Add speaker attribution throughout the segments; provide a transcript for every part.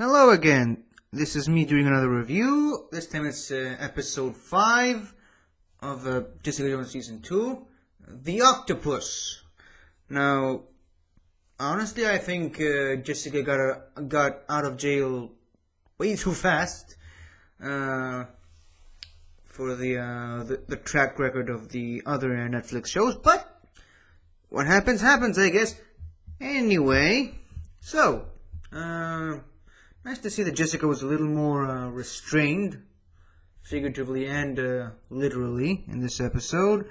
Speaker 1: Hello again. This is me doing another review. This time it's episode 5 of Jessica Jones Season 2, The Octopus. Now, honestly, I think Jessica got out of jail way too fast for the track record of the other Netflix shows, but what happens, I guess. Anyway, so, nice to see that Jessica was a little more restrained, figuratively and literally, in this episode.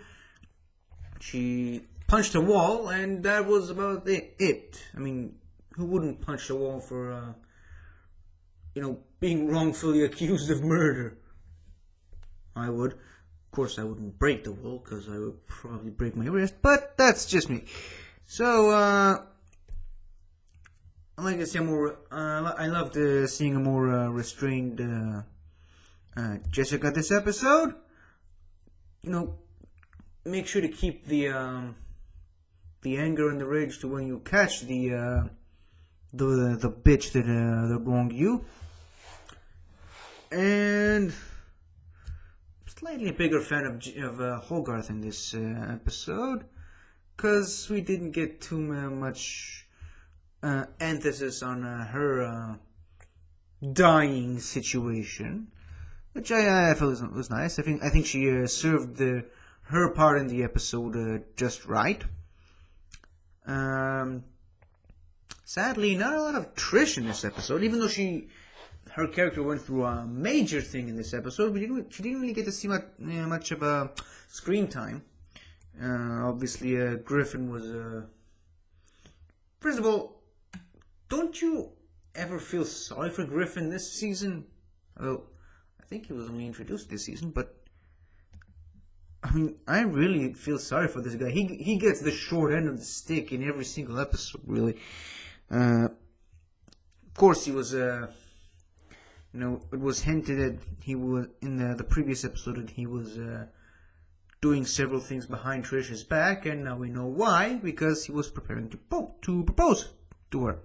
Speaker 1: She punched a wall, and that was about it. I mean, who wouldn't punch a wall for, being wrongfully accused of murder? I would. Of course, I wouldn't break the wall, because I would probably break my wrist, but that's just me. So, I like to see I loved seeing a more restrained Jessica this episode. Make sure to keep the anger and the rage to when you catch the bitch that wronged you. And slightly bigger fan of Hogarth in this episode, because we didn't get too much emphasis on her dying situation, which I felt was nice. I think she served her part in the episode just right. Sadly, not a lot of Trish in this episode, even though her character went through a major thing in this episode. She didn't really get to see much of a screen time. Obviously, Griffin was. First of all, don't you ever feel sorry for Griffin this season? Well, I think he was only introduced this season, but I mean, I really feel sorry for this guy. He gets the short end of the stick in every single episode, really. Of course, he was. It was hinted that he was in the previous episode that he was doing several things behind Trish's back, and now we know why, because he was preparing to propose to her.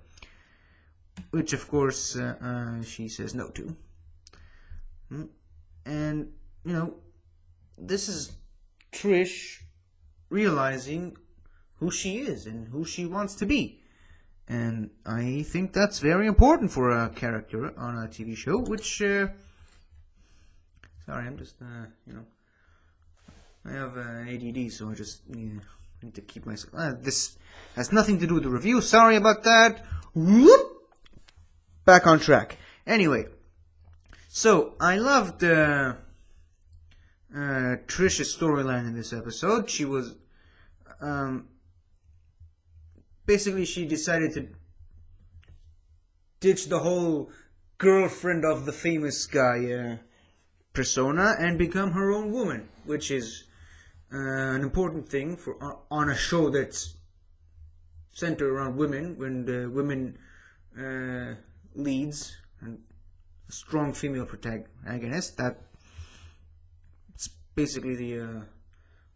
Speaker 1: Which, of course, she says no to. And, this is Trish realizing who she is and who she wants to be. And I think that's very important for a character on a TV show, which, sorry, I'm just, I have ADD, so I just need to keep myself, this has nothing to do with the review, sorry about that. Whoop! Back on track. Anyway, so I loved Trish's storyline in this episode. She was, basically she decided to ditch the whole girlfriend of the famous guy persona and become her own woman, which is an important thing for on a show that's centered around women, when the women leads and a strong female protagonist. That's basically the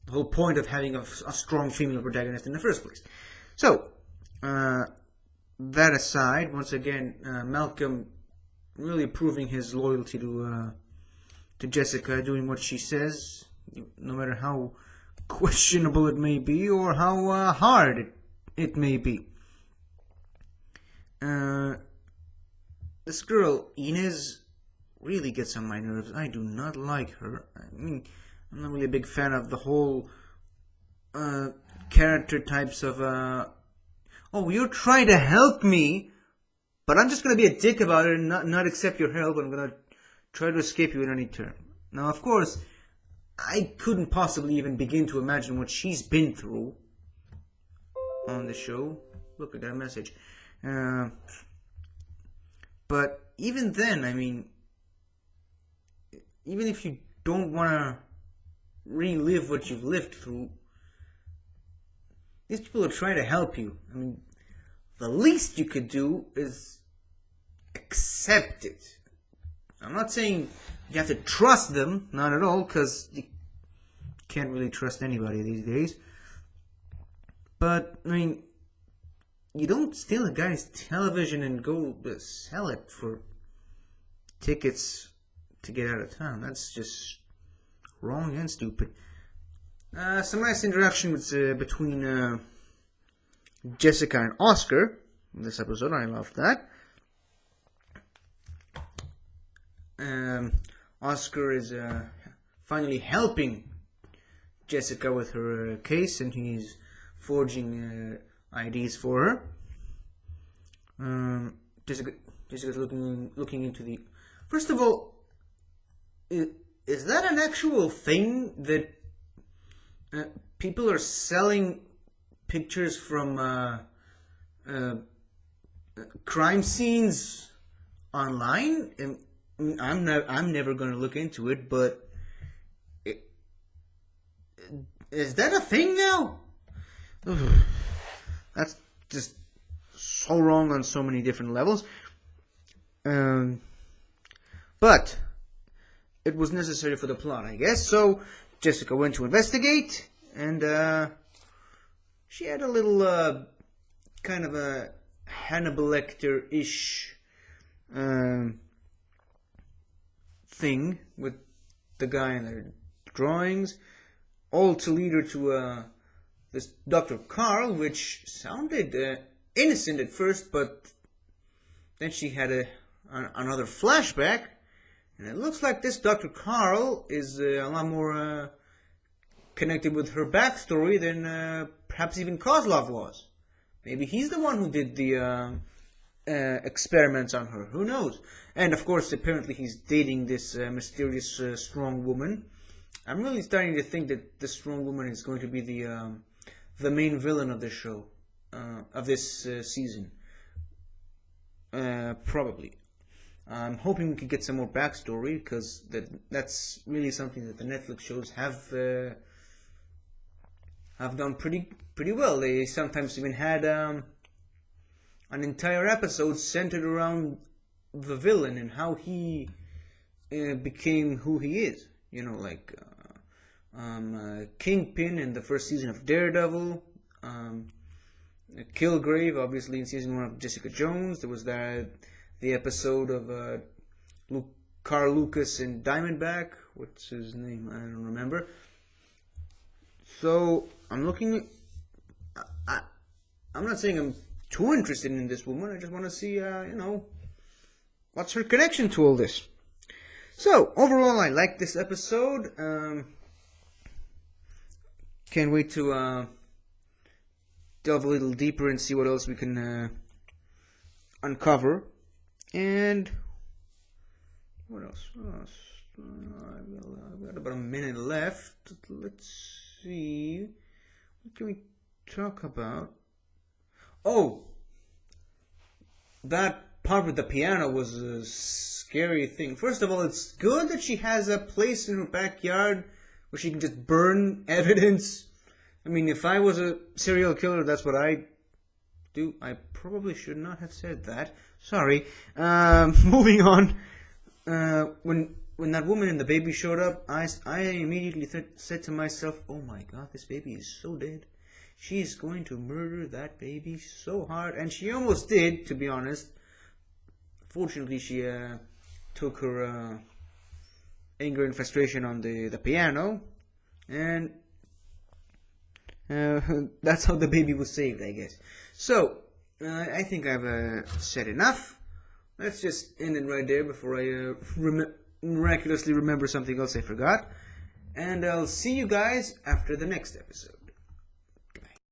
Speaker 1: whole point of having a strong female protagonist in the first place. So, that aside, once again, Malcolm really proving his loyalty to Jessica, doing what she says, no matter how questionable it may be or how hard it may be. This girl, Inez, really gets on my nerves. I do not like her. I mean, I'm not really a big fan of the whole character types of, oh, you're trying to help me, but I'm just going to be a dick about it and not accept your help. I'm going to try to escape you at any turn. Now, of course, I couldn't possibly even begin to imagine what she's been through on the show. Look, I got a message. But even then, I mean, even if you don't want to relive what you've lived through, these people are trying to help you. I mean, the least you could do is accept it. I'm not saying you have to trust them, not at all, because you can't really trust anybody these days. But, I mean, you don't steal a guy's television and go sell it for tickets to get out of town. That's just wrong and stupid. Some nice interaction between Jessica and Oscar in this episode. I loved that. Oscar is finally helping Jessica with her case, and he's forging IDs for her. Jessica's looking into the. First of all, is that an actual thing that people are selling pictures from crime scenes online? I'm never going to look into it, but is that a thing now? That's just so wrong on so many different levels. But it was necessary for the plot, I guess. So Jessica went to investigate, and she had a little kind of a Hannibal Lecter-ish thing with the guy in the drawings, all to lead her to this Dr. Carl, which sounded innocent at first, but then she had another flashback, and it looks like this Dr. Carl is a lot more connected with her backstory than perhaps even Kozlov was. Maybe he's the one who did the experiments on her. Who knows? And of course, apparently he's dating this mysterious strong woman. I'm really starting to think that the strong woman is going to be the main villain of the show, of this season. Probably. I'm hoping we could get some more backstory, because that's really something that the Netflix shows have done pretty well. They sometimes even had an entire episode centered around the villain and how he became who he is. You know, like Kingpin in the first season of Daredevil, Kilgrave, obviously in season 1 of Jessica Jones. There was the episode of Carl Lucas and Diamondback. What's his name? I don't remember. So I'm looking. I'm not saying I'm too interested in this woman. I just want to see, what's her connection to all this. So overall, I like this episode. Can't wait to delve a little deeper and see what else we can uncover. And what else? I've got about a minute left. Let's see. What can we talk about? Oh, that part with the piano was a scary thing. First of all, it's good that she has a place in her backyard where she can just burn evidence. I mean, if I was a serial killer, that's what I'd do. I probably should not have said that. Sorry. Moving on. When that woman and the baby showed up, I immediately said to myself, oh my god, this baby is so dead. She's going to murder that baby so hard. And she almost did, to be honest. Fortunately, she took her anger and frustration on the piano. And that's how the baby was saved, I guess. So, I think I've said enough. Let's just end it right there before I miraculously remember something else I forgot. And I'll see you guys after the next episode.